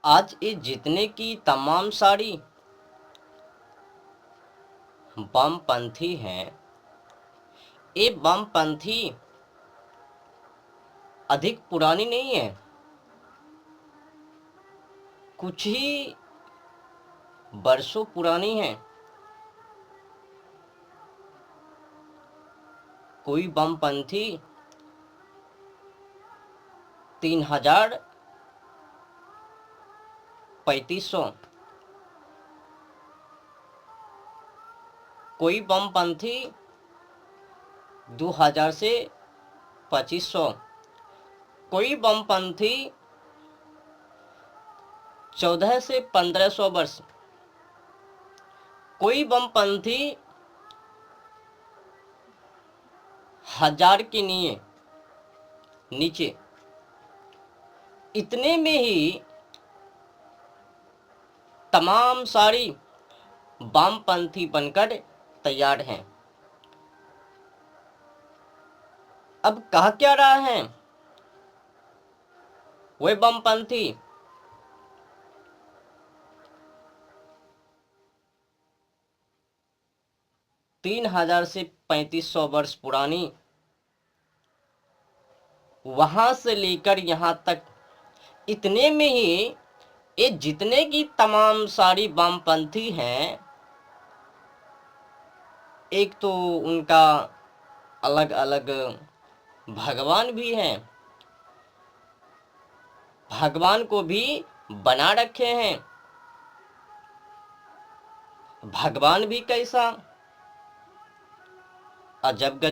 आज ये जितने की तमाम सारी वामपंथी हैं, ये वामपंथी अधिक पुरानी नहीं है, कुछ ही वर्षों पुरानी है। कोई वामपंथी 3000 3500, कोई वामपंथी 2000 से 2500, कोई वामपंथी 14 से 1500 वर्ष, कोई वामपंथी 1000 के नीचे। इतने में ही तमाम सारी वामपंथी बनकर तैयार हैं। अब कह क्या रहा है वे वामपंथी? 3000 से 3500 वर्ष पुरानी, वहां से लेकर यहां तक, इतने में ही ये जितने की तमाम सारी वामपंथी हैं, एक तो उनका अलग अलग भगवान भी हैं, भगवान को भी बना रखे हैं। भगवान भी कैसा अजब गजब,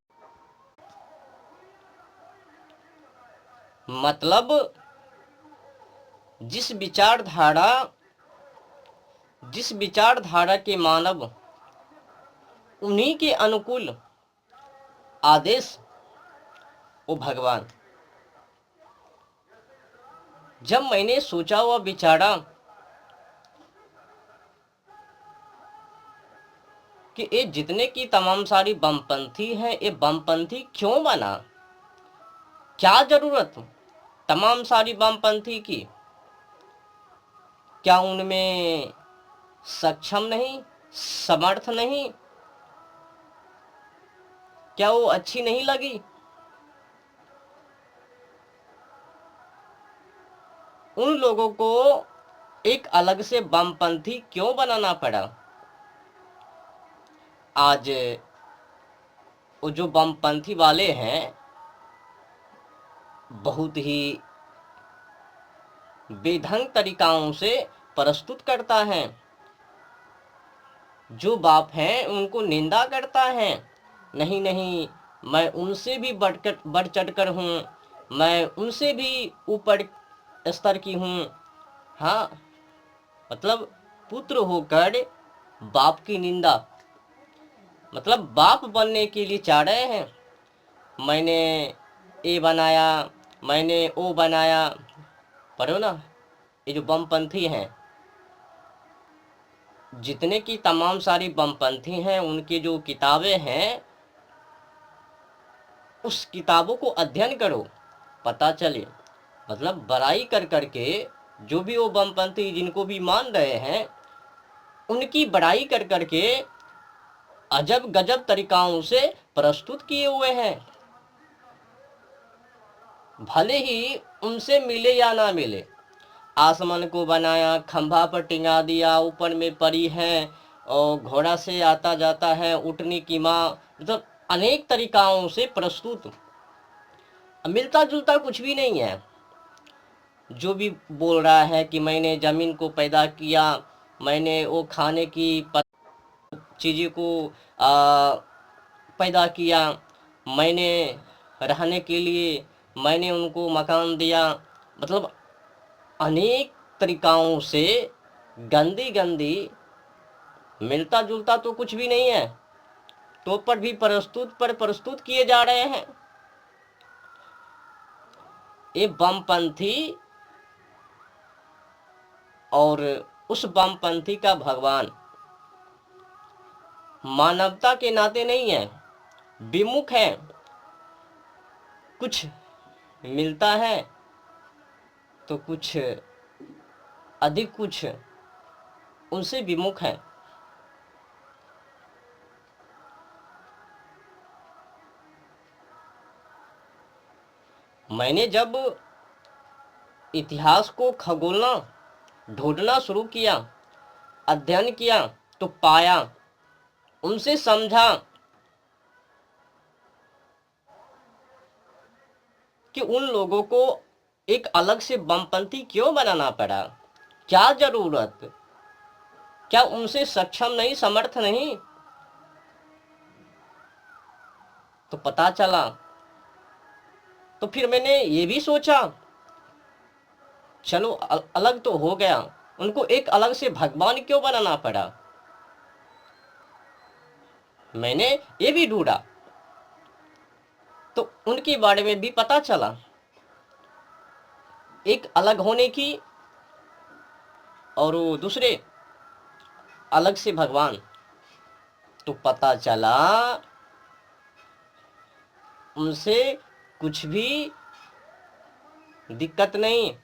मतलब जिस विचारधारा के मानव उन्हीं के अनुकूल आदेश वो भगवान। जब मैंने सोचा हुआ विचारा कि ये जितने की तमाम सारी वामपंथी हैं, ये वामपंथी क्यों बना, क्या जरूरत तमाम सारी वामपंथी की? क्या उनमें सक्षम नहीं, समर्थ नहीं? क्या वो अच्छी नहीं लगी? उन लोगों को एक अलग से वामपंथी क्यों बनाना पड़ा? आज वो जो वामपंथी वाले हैं, बहुत ही बेढंग तरीकाओं से प्रस्तुत करता है। जो बाप हैं उनको निंदा करता है। नहीं नहीं, मैं उनसे भी बढ़ चढ़कर हूँ, मैं उनसे भी ऊपर स्तर की हूँ। हाँ, मतलब पुत्र होकर बाप की निंदा, मतलब बाप बनने के लिए चाह रहे हैं। मैंने ए बनाया, मैंने ओ बनाया। पढ़ो ना, ये जो वामपंथी हैं, जितने की तमाम सारी वामपंथी हैं, उनकी जो किताबें हैं, उस किताबों को अध्ययन करो, पता चले। मतलब बड़ाई कर करके जो भी वो वामपंथी जिनको भी मान रहे हैं, उनकी बड़ाई कर करके अजब गजब तरीकाओं से प्रस्तुत किए हुए हैं। भले ही उनसे मिले या ना मिले। आसमान को बनाया, खंभा पर टिंगा दिया, ऊपर में परी है और घोड़ा से आता जाता है, उठने की माँ, मतलब अनेक तरीकाओं से प्रस्तुत, मिलता जुलता कुछ भी नहीं है। जो भी बोल रहा है कि मैंने ज़मीन को पैदा किया, मैंने वो खाने की चीज़ों को पैदा किया, मैंने रहने के लिए मैंने उनको मकान दिया, मतलब अनेक तरीकाओं से गंदी गंदी, मिलता जुलता तो कुछ भी नहीं है, तो पर भी प्रस्तुत किए जा रहे हैं। ये वामपंथी और उस वामपंथी का भगवान मानवता के नाते नहीं है, विमुख है। कुछ मिलता है तो कुछ अधिक कुछ उनसे विमुख हैं। मैंने जब इतिहास को खगोलना ढूंढना शुरू किया, अध्ययन किया, तो पाया, उनसे समझा कि उन लोगों को एक अलग से बमपंथी क्यों बनाना पड़ा, क्या जरूरत, क्या उनसे सक्षम नहीं, समर्थ नहीं। तो पता चला, तो फिर मैंने ये भी सोचा, चलो अलग तो हो गया, उनको एक अलग से भगवान क्यों बनाना पड़ा। मैंने ये भी ढूंढा, तो उनके बारे में भी पता चला, एक अलग होने की और वो दूसरे अलग से भगवान। तो पता चला उनसे कुछ भी दिक्कत नहीं,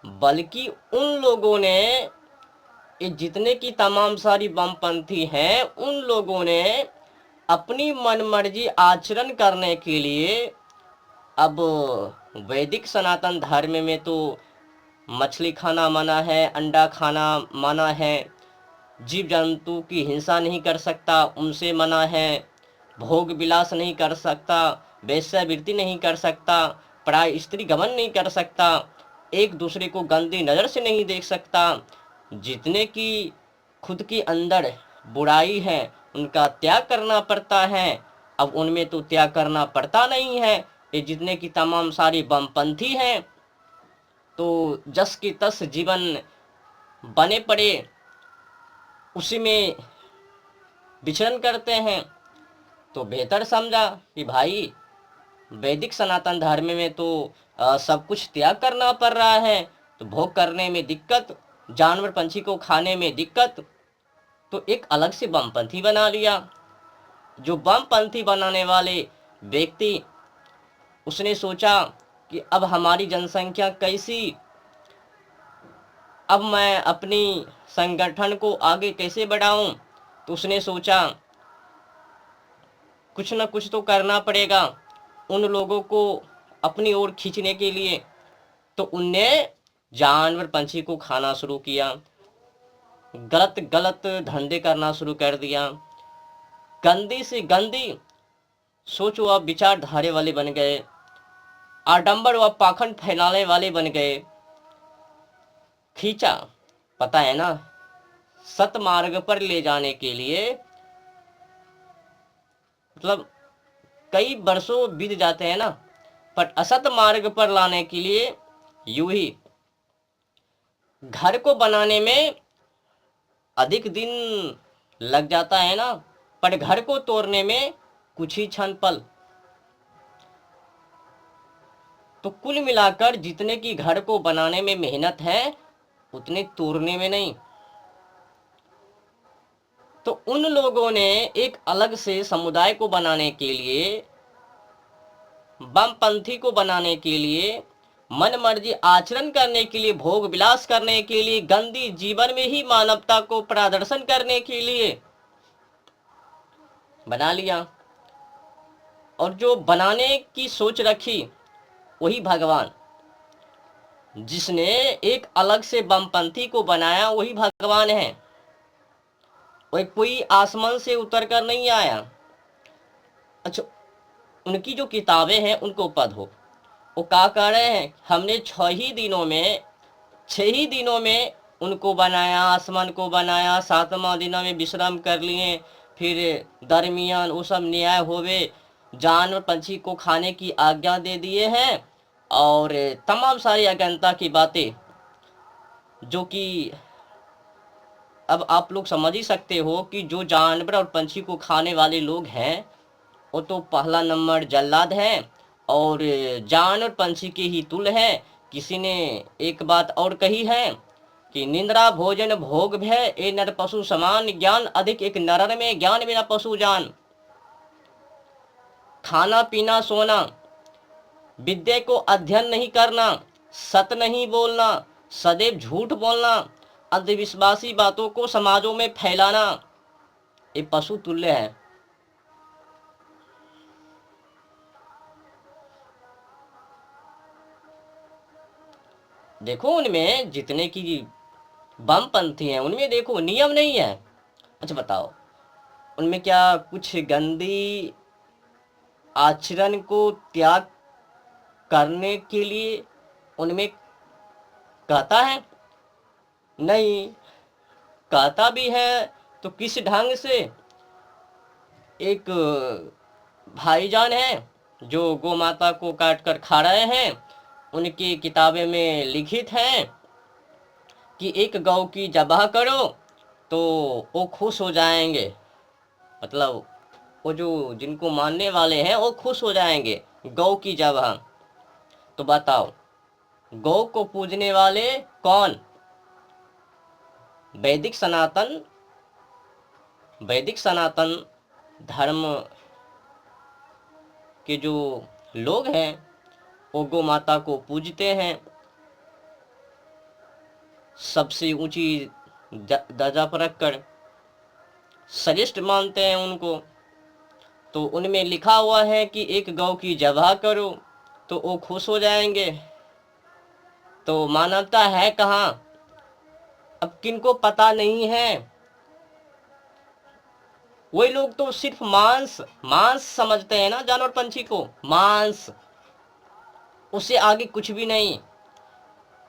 बल्कि उन लोगों ने, ये जितने की तमाम सारी वामपंथी हैं, उन लोगों ने अपनी मनमर्जी आचरण करने के लिए, अब वैदिक सनातन धर्म में तो मछली खाना मना है, अंडा खाना मना है, जीव जंतु की हिंसा नहीं कर सकता, उनसे मना है, भोग विलास नहीं कर सकता, वेश्यावृत्ति नहीं कर सकता, पराय स्त्री गमन नहीं कर सकता, एक दूसरे को गंदी नज़र से नहीं देख सकता, जितने की खुद के अंदर बुराई है उनका त्याग करना पड़ता है। अब उनमें तो त्याग करना पड़ता नहीं है, ये जितने की तमाम सारी वामपंथी हैं तो जस की तस जीवन बने पड़े उसी में विचरण करते हैं। तो बेहतर समझा कि भाई वैदिक सनातन धर्म में तो सब कुछ त्याग करना पड़ रहा है, तो भोग करने में दिक्कत, जानवर पंछी को खाने में दिक्कत, तो एक अलग से वामपंथी बना लिया। जो वामपंथी बनाने वाले व्यक्ति, उसने सोचा कि अब हमारी जनसंख्या कैसी, अब मैं अपनी संगठन को आगे कैसे बढ़ाऊं। तो उसने सोचा कुछ न कुछ तो करना पड़ेगा उन लोगों को अपनी ओर खींचने के लिए। तो उनने जानवर पंछी को खाना शुरू किया, गलत गलत धंधे करना शुरू कर दिया, गंदी से गंदी सोचो अब विचारधारे वाले बन गए, आडंबर व पाखंड फैलाने वाले बन गए। खींचा, पता है ना, सतमार्ग पर ले जाने के लिए मतलब कई वर्षों बीत जाते हैं ना, पर असत मार्ग पर लाने के लिए यूं ही घर को बनाने में अधिक दिन लग जाता है ना, पर घर को तोड़ने में कुछ ही क्षण पल। तो कुल मिलाकर जितने की घर को बनाने में मेहनत है उतने तोड़ने में नहीं। तो उन लोगों ने एक अलग से समुदाय को बनाने के लिए, वामपंथी को बनाने के लिए, मन मर्जी आचरण करने के लिए, भोग विलास करने के लिए, गंदी जीवन में ही मानवता को प्रदर्शन करने के लिए बना लिया। और जो बनाने की सोच रखी वही भगवान, जिसने एक अलग से वामपंथी को बनाया वही भगवान है। वही कोई आसमान से उतर कर नहीं आया। अच्छा, उनकी जो किताबें हैं उनको पढ़ो, वो क्या कह रहे हैं, हमने 6 ही दिनों में उनको बनाया, आसमान को बनाया, 7वां दिनों में विश्राम कर लिए, फिर दरमियान वो सब न्याय होवे, जानवर पंछी को खाने की आज्ञा दे दिए हैं, और तमाम सारी अज्ञानता की बातें जो कि अब आप लोग समझ ही सकते हो कि जो जानवर और पंछी को खाने वाले लोग हैं वो तो पहला नंबर जल्लाद हैं और जानवर पंछी के ही तुल है। किसी ने एक बात और कही है कि निंद्रा भोजन भोग भय ए नर पशु समान, ज्ञान अधिक एक नरर में ज्ञान बिना पशु जान। खाना पीना सोना, विद्या को अध्ययन नहीं करना, सत नहीं बोलना, सदैव झूठ बोलना, अंधविश्वासी बातों को समाजों में फैलाना, ये पशु तुल्य है। देखो उनमें जितने की वामपंथी हैं उनमें देखो नियम नहीं है। अच्छा बताओ, उनमें क्या कुछ गंदी आचरण को त्याग करने के लिए उनमें कहता है? नहीं। कहता भी है तो किस ढंग से? एक भाईजान है जो गौ माता को काट कर खा रहे हैं, उनकी किताबें में लिखित है कि एक गौ की ज़बाह करो तो वो खुश हो जाएंगे। मतलब वो जो जिनको मानने वाले हैं वो खुश हो जाएंगे गौ की ज़बाह। तो बताओ, गौ को पूजने वाले कौन? वैदिक सनातन धर्म के जो लोग हैं वो गौ माता को पूजते हैं, सबसे ऊंची दर्जा पर रखकर श्रेष्ठ मानते हैं उनको। तो उनमें लिखा हुआ है कि एक गौ की ज़बाह करो तो वो खुश हो जाएंगे। तो मानवता है कहाँ? अब किनको पता नहीं है, वही लोग तो सिर्फ मांस मांस समझते हैं ना, जानवर पंछी को मांस, उससे आगे कुछ भी नहीं।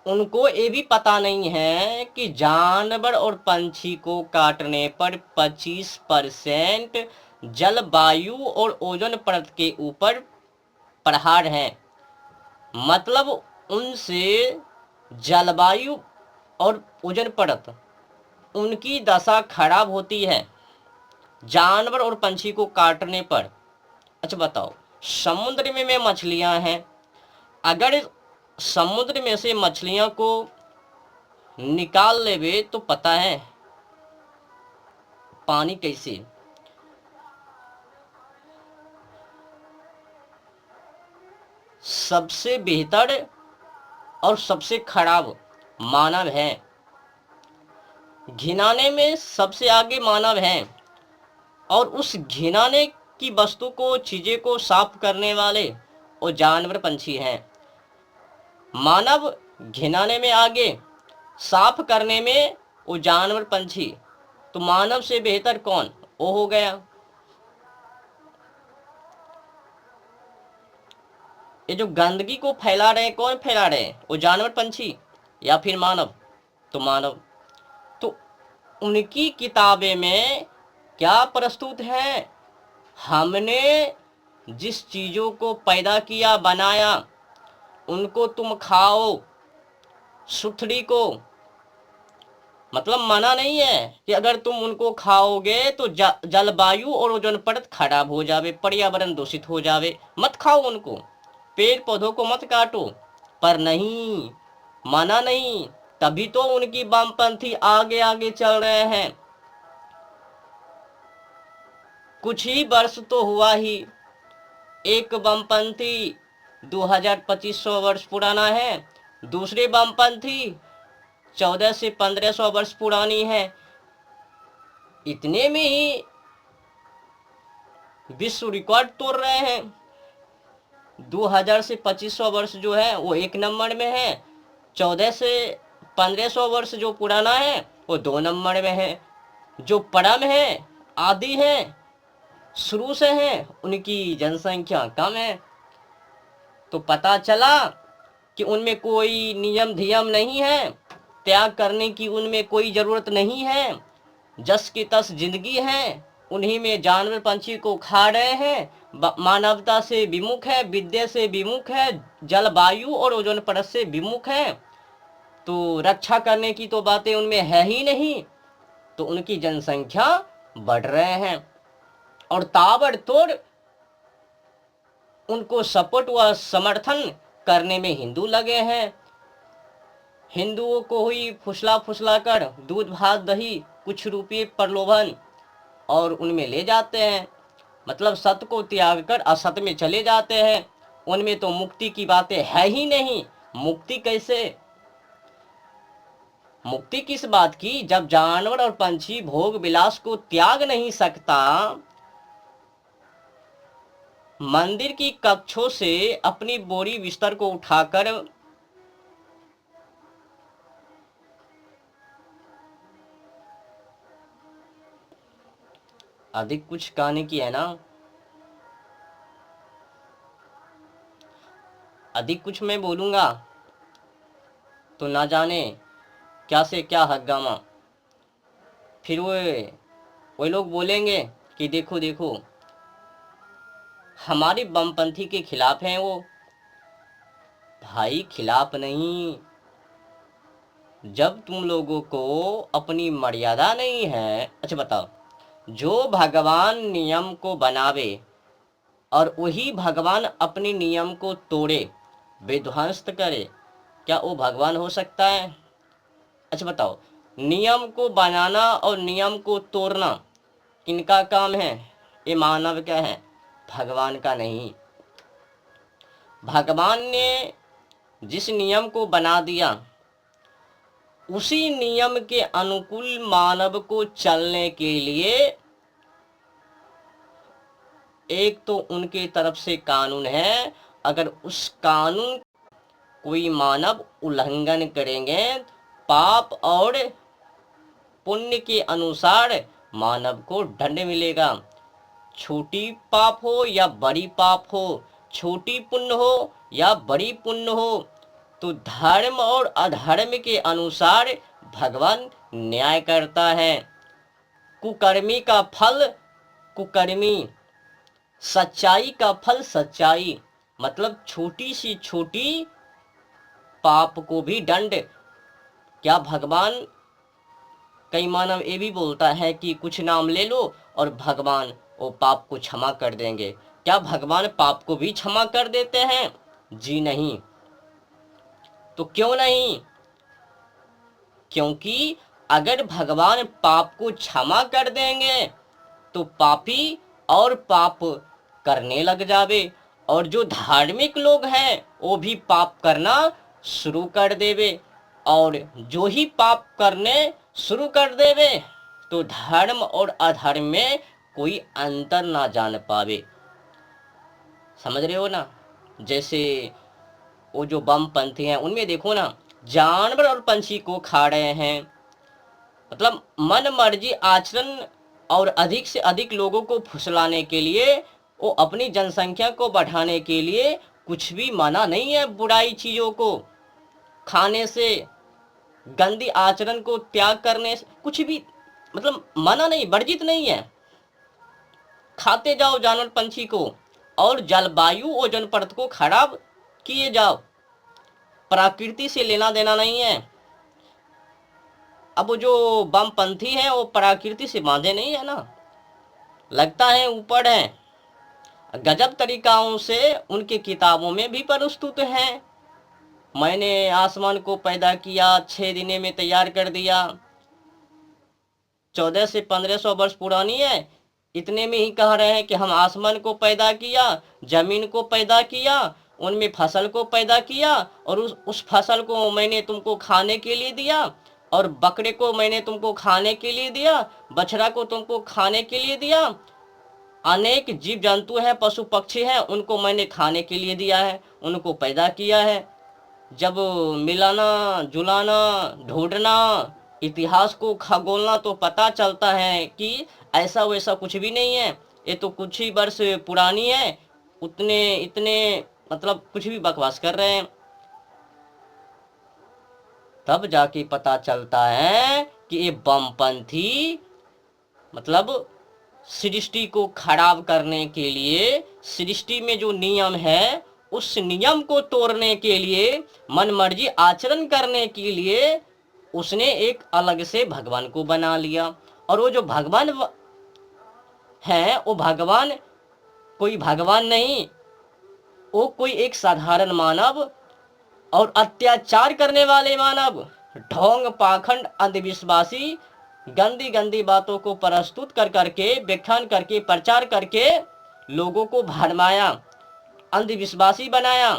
उनको ये भी पता नहीं है कि जानवर और पंछी को काटने पर 25% जलवायु और ओजोन परत के ऊपर प्रहार है। मतलब उनसे जलवायु और ओजोन परत उनकी दशा खराब होती है जानवर और पंछी को काटने पर। अच्छा बताओ, समुद्र में मछलियां हैं, अगर समुद्र में से मछलियां को निकाल लेवे तो पता है पानी कैसे? सबसे बेहतर और सबसे खराब मानव है, घिनाने में सबसे आगे मानव है, और उस घिनाने की वस्तु को चीज़ें को साफ करने वाले वो जानवर पंछी हैं। मानव घिनाने में आगे, साफ करने में वो जानवर पंछी। तो मानव से बेहतर कौन? वो हो गया। ये जो गंदगी को फैला रहे हैं, कौन फैला रहे हैं? वो जानवर पंछी या फिर मानव? तो मानव। तो उनकी किताबें में क्या प्रस्तुत है? हमने जिस चीज़ों को पैदा किया, बनाया, उनको तुम खाओ, सुथड़ी को। मतलब मना नहीं है कि अगर तुम उनको खाओगे तो जलवायु और ओजोन परत खराब हो जावे, पर्यावरण दूषित हो जावे, मत खाओ उनको, पेड़ पौधों को मत काटो। पर नहीं, मना नहीं, तभी तो उनकी वामपंथी आगे आगे चल रहे हैं। कुछ ही वर्ष तो हुआ ही, एक वामपंथी 2500 वर्ष पुराना है, दूसरे वामपंथी 1400 से 1500 वर्ष पुरानी है। इतने में ही विश्व रिकॉर्ड तोड़ रहे हैं। 2000 से 2500 वर्ष जो है वो एक नंबर में है, 1400 से 1500 वर्ष जो पुराना है वो 2 नंबर में है। जो परम है, आदि है, शुरू से है, उनकी जनसंख्या कम है। तो पता चला कि उनमें कोई नियम धियम नहीं है, त्याग करने की उनमें कोई ज़रूरत नहीं है, जस की तस जिंदगी है, उन्हीं में जानवर पंछी को खा रहे हैं, मानवता से विमुख है, विद्या से विमुख है, जलवायु और ओजोन परत से विमुख है। तो रक्षा करने की तो बातें उनमें है ही नहीं। तो उनकी जनसंख्या बढ़ रहे हैं और ताबड़तोड़ उनको सपोर्ट व समर्थन करने में हिंदू लगे हैं। हिंदुओं को हुई फुसला फुसला कर दूध भात दही कुछ रुपये प्रलोभन और उनमें ले जाते हैं। मतलब सत्य को त्याग कर असत्य में चले जाते हैं। उनमें तो मुक्ति की बातें है ही नहीं, मुक्ति कैसे? मुक्ति किस बात की? जब जानवर और पंछी भोग विलास को त्याग नहीं सकता, मंदिर की कक्षों से अपनी बोरी बिस्तर को उठाकर अधिक कुछ कहने की है ना, अधिक कुछ मैं बोलूंगा तो ना जाने क्या से क्या हंगामा। फिर वो लोग बोलेंगे कि देखो देखो हमारे बमपंथी के खिलाफ हैं वो। भाई खिलाफ नहीं, जब तुम लोगों को अपनी मर्यादा नहीं है। अच्छा बताओ, जो भगवान नियम को बनावे और वही भगवान अपने नियम को तोड़े, विध्वंस करे, क्या वो भगवान हो सकता है? अच्छा बताओ, नियम को बनाना और नियम को तोड़ना किनका काम है? ये मानव का है, भगवान का नहीं। भगवान ने जिस नियम को बना दिया उसी नियम के अनुकूल मानव को चलने के लिए एक तो उनके तरफ से कानून है। अगर उस कानून कोई मानव उल्लंघन करेंगे, पाप और पुण्य के अनुसार मानव को दंड मिलेगा। छोटी पाप हो या बड़ी पाप हो, छोटी पुण्य हो या बड़ी पुण्य हो, तो धर्म और अधर्म के अनुसार भगवान न्याय करता है। कुकर्मी का फल कुकर्मी, सच्चाई का फल सच्चाई। मतलब छोटी सी छोटी पाप को भी दंड। क्या भगवान, कई मानव ये भी बोलता है कि कुछ नाम ले लो और भगवान वो पाप को क्षमा कर देंगे। क्या भगवान पाप को भी क्षमा कर देते हैं? जी नहीं। तो क्यों नहीं? क्योंकि अगर भगवान पाप को क्षमा कर देंगे तो पापी और पाप करने लग जावे, और जो धार्मिक लोग हैं वो भी पाप करना शुरू कर देवे, और जो ही पाप करने शुरू कर देवे तो धर्म और अधर्म में कोई अंतर ना जान पावे। समझ रहे हो ना? जैसे वो जो बमपंथी हैं उनमें देखो ना, जानवर और पंछी को खा रहे हैं। मतलब मन मर्जी आचरण और अधिक से अधिक लोगों को फुसलाने के लिए, वो अपनी जनसंख्या को बढ़ाने के लिए कुछ भी मना नहीं है। बुराई चीज़ों को खाने से, गंदी आचरण को त्याग करने से कुछ भी मतलब मना नहीं, वर्जित नहीं है। खाते जाओ जानवर पंछी को और जलवायु ओजोन परत को खराब किए जाओ। प्रकृति से लेना देना नहीं है। अब वो जो बमपंथी हैं वो प्रकृति से बांधे नहीं है ना, लगता है ऊपर है। गजब तरीकाओं से उनके किताबों में भी प्रस्तुत हैं। मैंने आसमान को पैदा किया, 6 दिन में तैयार कर दिया। 1400 से 1500 वर्ष पुरानी है, इतने में ही कह रहे हैं कि हम आसमान को पैदा किया, जमीन को पैदा किया, उनमें फसल को पैदा किया, और उस फसल को मैंने तुमको खाने के लिए दिया, और बकरे को मैंने तुमको खाने के लिए दिया, बछड़ा को तुमको खाने के लिए दिया। अनेक जीव जंतु हैं, पशु पक्षी हैं, उनको मैंने खाने के लिए दिया है, उनको पैदा किया है। जब मिलाना जुलाना ढूंढना, इतिहास को खगोलना तो पता चलता है कि ऐसा वैसा कुछ भी नहीं है, ये तो कुछ ही वर्ष पुरानी है। उतने इतने मतलब कुछ भी बकवास कर रहे हैं। तब जाके पता चलता है कि ये बमपंथी मतलब सृष्टि को खराब करने के लिए, सृष्टि में जो नियम है उस नियम को तोड़ने के लिए, मनमर्जी आचरण करने के लिए उसने एक अलग से भगवान को बना लिया। और वो जो भगवान है वो भगवान कोई भगवान नहीं, वो कोई एक साधारण मानव और अत्याचार करने वाले मानव, ढोंग पाखंड अंधविश्वासी, गंदी गंदी बातों को प्रस्तुत कर करके, व्याख्यान करके, प्रचार करके लोगों को भरमाया, अंधविश्वासी बनाया।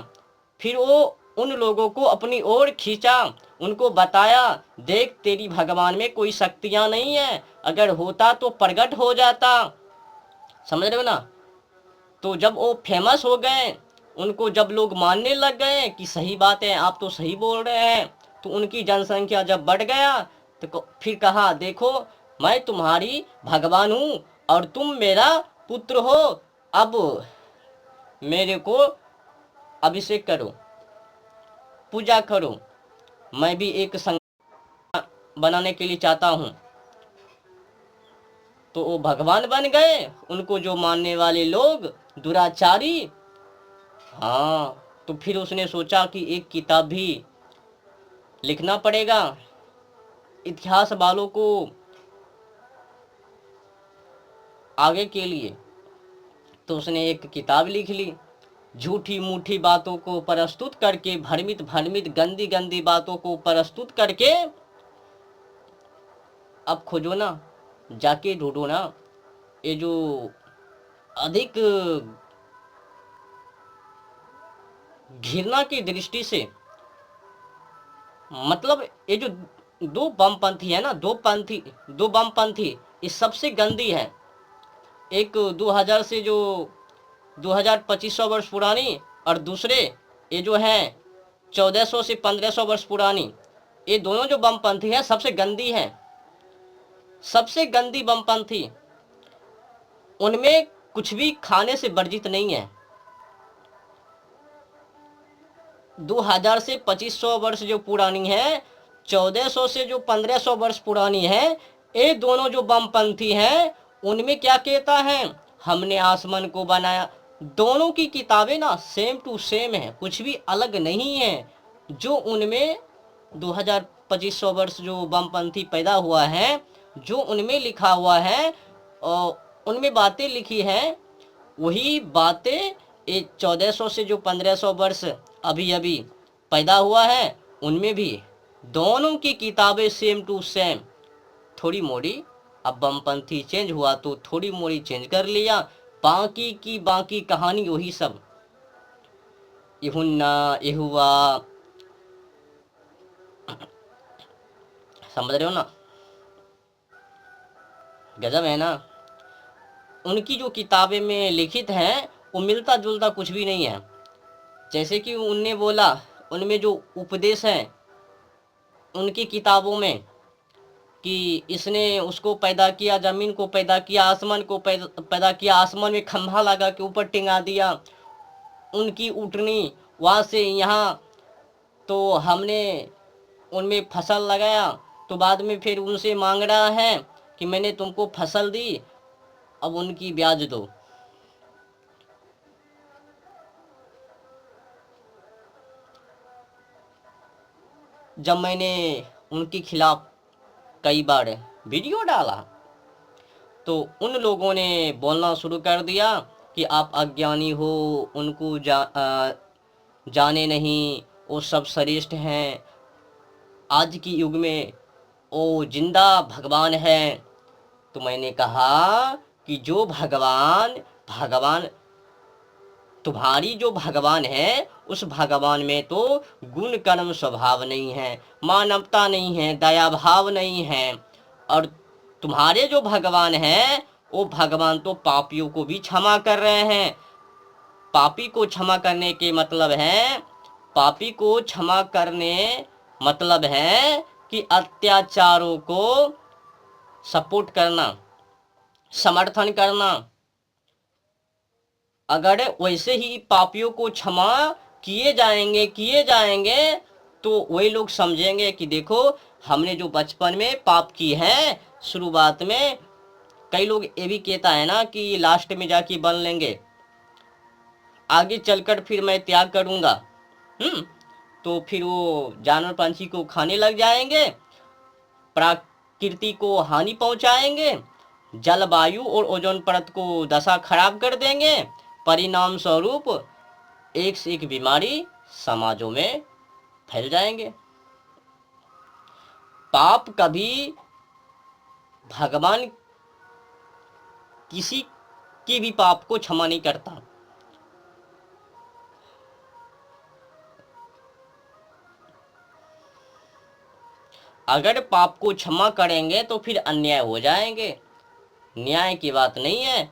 फिर वो उन लोगों को अपनी ओर खींचा, उनको बताया देख तेरी भगवान में कोई शक्तियां नहीं है, अगर होता तो प्रकट हो जाता। समझ रहे हो ना। तो जब वो फेमस हो गए, उनको जब लोग मानने लग गए कि सही बात है, आप तो सही बोल रहे हैं, तो उनकी जनसंख्या जब बढ़ गया तो फिर कहा देखो मैं तुम्हारी भगवान हूँ और तुम मेरा पुत्र हो, अब मेरे को अभिषेक करो, पूजा करो, मैं भी एक संघ बनाने के लिए चाहता हूँ। तो वो भगवान बन गए, उनको जो मानने वाले लोग दुराचारी। हाँ, तो फिर उसने सोचा कि एक किताब भी लिखना पड़ेगा इतिहास वालों को आगे के लिए। तो उसने एक किताब लिख ली, झूठी मूठी बातों को प्रस्तुत करके, भ्रमित भ्रमित गंदी गंदी बातों को प्रस्तुत करके। अब खोजो ना, जाके ढूंढो ना, ये जो अधिक घृणा की दृष्टि से, मतलब ये जो दो बमपंथी है ना, दो बमपंथी, ये सबसे गंदी है। एक 2000 से जो 2500 वर्ष पुरानी, और दूसरे ये जो है 1400 से 1500 वर्ष पुरानी। ये दोनों जो बमपंथी है सबसे गंदी है, सबसे गंदी बमपंथी। उनमें कुछ भी खाने से वर्जित नहीं है। 2000 से 2500 वर्ष जो पुरानी है, 1400 से जो 1500 वर्ष पुरानी है, ये दोनों जो बमपंथी हैं उनमें क्या कहता है, हमने आसमान को बनाया। दोनों की किताबें ना सेम टू सेम है, कुछ भी अलग नहीं है। जो उनमें 2500 वर्ष जो बमपंथी पैदा हुआ है, जो उनमें लिखा हुआ है और उनमें बातें लिखी हैं, वही बातें ये 1400 से जो 1500 वर्ष अभी अभी पैदा हुआ है उनमें भी। दोनों की किताबें सेम टू सेम। थोड़ी मोड़ी अब बमपंथी चेंज हुआ तो थोड़ी मोड़ी चेंज कर लिया, बाकी की बाकी कहानी वही सब। यूहन्ना, यहोवा, समझ रहे हो ना, गजब है ना। उनकी जो किताबें में लिखित हैं वो मिलता जुलता कुछ भी नहीं है। जैसे कि उनने बोला, उनमें जो उपदेश है उनकी किताबों में कि इसने उसको पैदा किया, जमीन को पैदा किया, आसमान को पैदा किया, आसमान में खंभा लगा के ऊपर टिंगा दिया, उनकी उठनी वहाँ से यहाँ, तो हमने उनमें फसल लगाया, तो बाद में फिर उनसे मांग रहा है कि मैंने तुमको फसल दी, अब उनकी ब्याज दो। जब मैंने उनके खिलाफ कई बार वीडियो डाला तो उन लोगों ने बोलना शुरू कर दिया कि आप अज्ञानी हो, उनको जाने नहीं, वो सब श्रेष्ठ हैं, आज की युग में वो जिंदा भगवान है। तो मैंने कहा कि जो भगवान तुम्हारी जो भगवान है, उस भगवान में तो गुण कर्म स्वभाव नहीं है, मानवता नहीं है, दया भाव नहीं है। और तुम्हारे जो भगवान है वो भगवान तो पापियों को भी क्षमा कर रहे हैं। पापी को क्षमा करने के मतलब है, पापी को क्षमा करने मतलब है कि अत्याचारों को सपोर्ट करना, समर्थन करना। अगर वैसे ही पापियों को क्षमा किए जाएंगे तो वही लोग समझेंगे कि देखो हमने जो बचपन में पाप की है, शुरुआत में। कई लोग ये भी कहता है ना कि लास्ट में जाके बन लेंगे, आगे चलकर फिर मैं त्याग करूंगा। तो फिर वो जानवर पंछी को खाने लग जाएंगे, प्रकृति को हानि पहुंचाएंगे, जलवायु और ओजोन परत को दशा खराब कर देंगे। परिणाम स्वरूप एक से एक बीमारी समाजों में फैल जाएंगे। पाप कभी भगवान किसी के भी पाप को क्षमा नहीं करता। अगर पाप को क्षमा करेंगे तो फिर अन्याय हो जाएंगे। न्याय की बात नहीं है